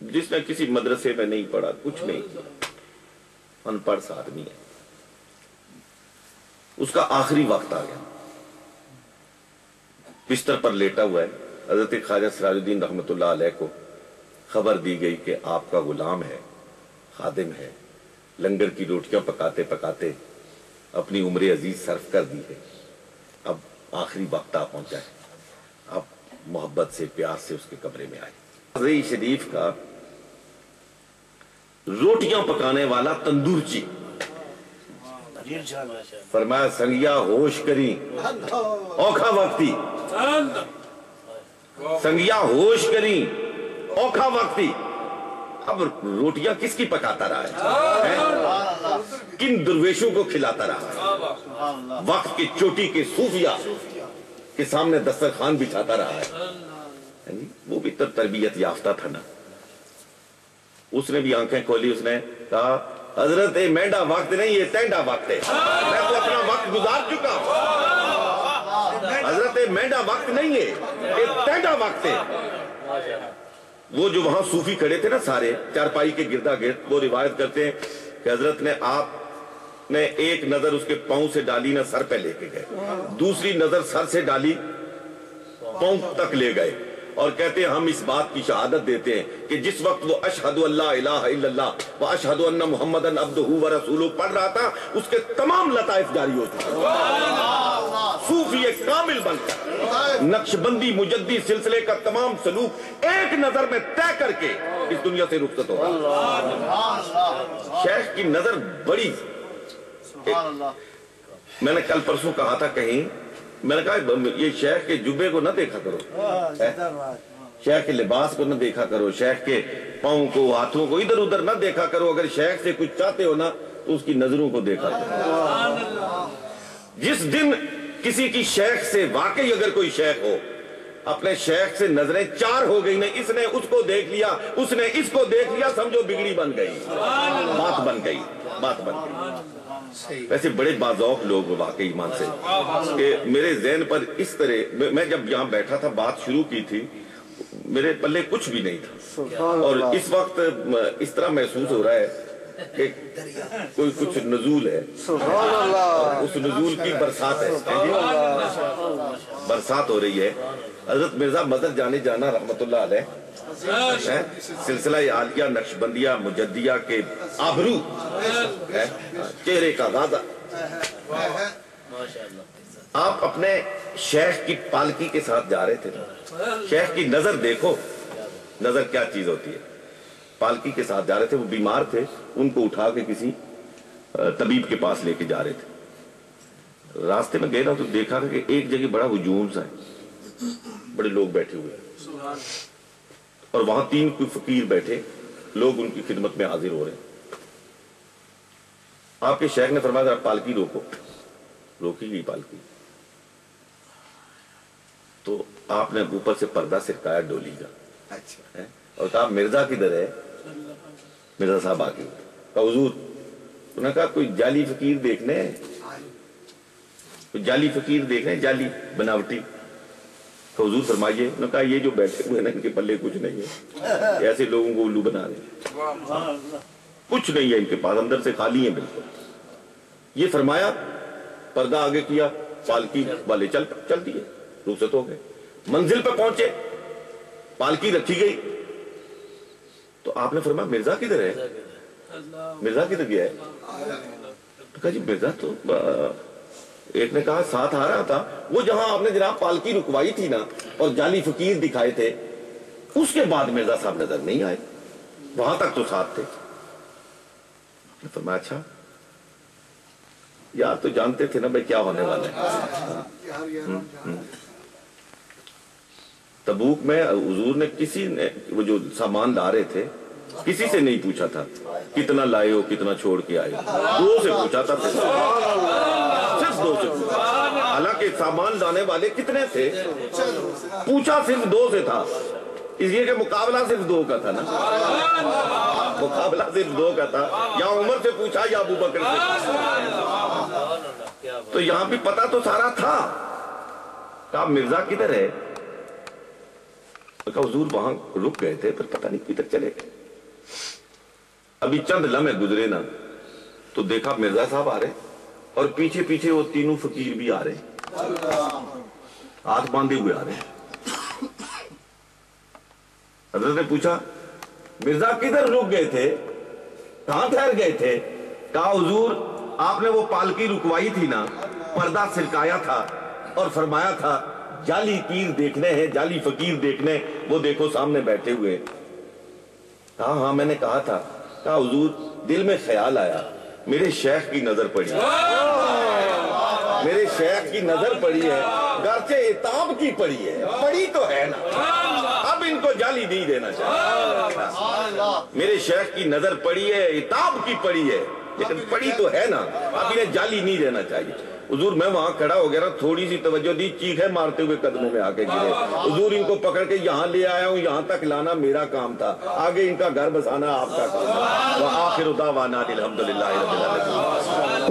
जिसने किसी मदरसे में नहीं पढ़ा, कुछ नहीं किया, अनपढ़ सा आदमी है, उसका आखिरी वक्त आ गया, बिस्तर पर लेटा हुआ है। हजरत ख्वाजा सिराजुद्दीन रहमतुल्लाह अलैह को खबर दी गई कि आपका गुलाम है, खादिम है, लंगर की रोटियां पकाते पकाते अपनी उम्र अजीज सर्फ कर दी है, अब आखिरी वक्त आ पहुंचा है, अब मोहब्बत से प्यार से उसके कमरे में आए। रई शरीफ का रोटियां पकाने वाला तंदूरची फरमाया, संगिया होश करी औखा वक्ती, संगिया होश करी औखा वक्ती। अब रोटियां किसकी पकाता रहा है? किन दुर्वेशों को खिलाता रहा है? वक्त की चोटी के सूफिया के सामने दस्तरखान बिछाता रहा है। वो भी तो तरबियत याफ्ता था ना। उसने भी आंखें खोली, उसने कहा, हजरत ये मेंढा वक्त नहीं, ये टेंडा वक्त है, मैं तो अपना वक्त गुजार चुका हूं। हजरत ये मेंढा वक्त नहीं है, ये टेंडा वक्त है। वो जो वहां सूफी खड़े थे ना सारे चारपाई के गिरदा गिर्द, वो रिवायत करते हैं कि हजरत ने आपने एक नजर उसके पांव से डाली ना सर पे लेके गए, दूसरी नजर सर से डाली पांव तक ले गए, और कहते हैं हम इस बात की शहादत देते हैं कि जिस वक्त वो अशहदु अल्ला इलाहा इल्लल्लाह व अशहदु अन्ना मुहम्मदन अब्दुहु व रसूलुहु पढ़ रहा था, उसके तमाम लताइफ जारी होती थी। सूफी एक कामिल बनकर नक्शबंदी मुजद्दी सिलसिले का तमाम सलूक एक नजर में तय करके इस दुनिया से रुखसत हो रहा। शेख की नजर बड़ी, मैंने कल परसों कहा था कहीं, मैंने कहा ये शेख के जुब्बे को ना देखा करो, शेख के लिबास को ना देखा करो, शेख के पाँव को हाथों को इधर उधर ना देखा करो। अगर शेख से कुछ चाहते हो ना तो उसकी नजरों को देखा करो। जिस दिन किसी की शेख से वाकई अगर कोई शेख हो, अपने शेख से नजरें चार हो गई ना, इसने उसको देख लिया, उसने इसको देख लिया, समझो बिगड़ी बन गई, बात बन गई, बात बन गई। वैसे बड़े बाज़ौक़ लोग वाकई ईमान से कि मेरे ज़हन पर इस तरह, मैं जब यहाँ बैठा था बात शुरू की थी, मेरे पल्ले कुछ भी नहीं था, और इस वक्त इस तरह महसूस हो रहा है कि कोई कुछ नजूल है, उस नजूल की बरसात है, बरसात हो रही है। हजरत मिर्जा मदद जाना रहमतुल्लाह अलैह सिलसिला आलिया नक्शबंदिया मुजद्दिया के आबरू है, चेहरे का गाजा। आप अपने शेख की पालकी के साथ जा रहे थे, शेख की नजर देखो, नजर क्या चीज होती है। पालकी के साथ जा रहे थे, वो बीमार थे, उनको उठा के किसी तबीब के पास लेके जा रहे थे। रास्ते में गए ना तो देखा कि एक जगह बड़ा हुजूम सा है, बड़े लोग बैठे हुए हैं, और वहां तीन कोई फकीर बैठे, लोग उनकी खिदमत में हाजिर हो रहे हैं। आपके शेख ने फरमाया पालकी रोको, रोकी गई पालकी, तो आपने ऊपर से पर्दा सिरकाया डोली का, अच्छा, और कहा मिर्जा किधर है? मिर्जा साहब आके कहा हुजूर, उन्होंने कहा कोई जाली फकीर देखने, कोई जाली फकीर देखने, जाली बनावटी। तो हुजूर फरमाइए। उन्होंने कहा ये जो बैठे हुए ना, इनके पल्ले कुछ नहीं है, ऐसे लोगों को उल्लू बना रहे, कुछ नहीं है इनके पास, अंदर से खाली है बिल्कुल। ये फरमाया, पर्दा आगे किया, पालकी वाले चल दिए, रुखसत हो गए। मंजिल पे पहुंचे, पालकी रखी गई, तो आपने फरमाया मिर्जा किधर है? मिर्जा किधर गया है? तो कहा जी मिर्जा तो एक ने कहा साथ आ रहा था, वो जहां आपने जनाब पालकी रुकवाई थी ना और जाली फकीर दिखाए थे, उसके बाद मिर्जा साहब नजर नहीं आए, वहां तक तो साथ थे। फरमाया अच्छा यार, तो जानते थे ना भाई क्या होने वाला है। तबूक में हुजूर ने किसी ने, वो जो सामान ला रहे थे, किसी से नहीं पूछा था कितना लाए हो, कितना छोड़ के आए हो, दो से पूछा था, सिर्फ दो से पूछा। हालांकि सामान लाने वाले कितने थे, पूछा सिर्फ दो से था, इसलिए कि मुकाबला सिर्फ दो का था ना, मुकाबला सिर्फ दो का था। या उमर से पूछा या अबू बकर से, तो यहां भी पता तो सारा था। कहा मिर्जा किधर है? کہا حضور وہاں رک گئے تھے پھر پتہ نہیں کدھر چلے گئے. ابھی چند لمحے گزرے نا تو دیکھا مرزا صاحب آ رہے اور پیچھے پیچھے وہ تینوں فقیر بھی آ رہے, ہاتھ باندھے ہوئے آ رہے. حضرت نے پوچھا مرزا کدھر رک گئے تھے, کہاں ٹھہر گئے تھے؟ کہا حضور آپ نے وہ پالکی رکوائی تھی نا, پردہ سرکایا تھا اور فرمایا تھا جعلی پیر دیکھنے ہیں, جعلی فقیر دیکھنے, وہ دیکھو سامنے بیٹھے ہوئے. کہا ہاں میں نے کہا تھا. کہا حضور دل میں خیال آیا میرے شیخ کی نظر پڑی, میرے شیخ کی نظر پڑی ہے, گرچہ عتاب کی پڑی ہے, پڑی تو ہے نا, اب ان کو جعلی نہیں دینا چاہیے. میرے شیخ کی نظر پڑی ہے, عتاب کی پڑی ہے, لیکن پڑی تو ہے نا, اب انہیں جعلی نہیں دینا چاہیے. حضور میں وہاں کھڑا ہو گیا نا, تھوڑی سی توجہ دی, چیخے مارتے ہوئے قدموں میں آ کے گرے. حضور ان کو پکڑ کے یہاں لے آیا ہوں, یہاں تک لانا میرا کام تھا, آگے ان کا گھر بسانا آپ کا کام. وآخر دعوانا الحمدللہ رب العالمین.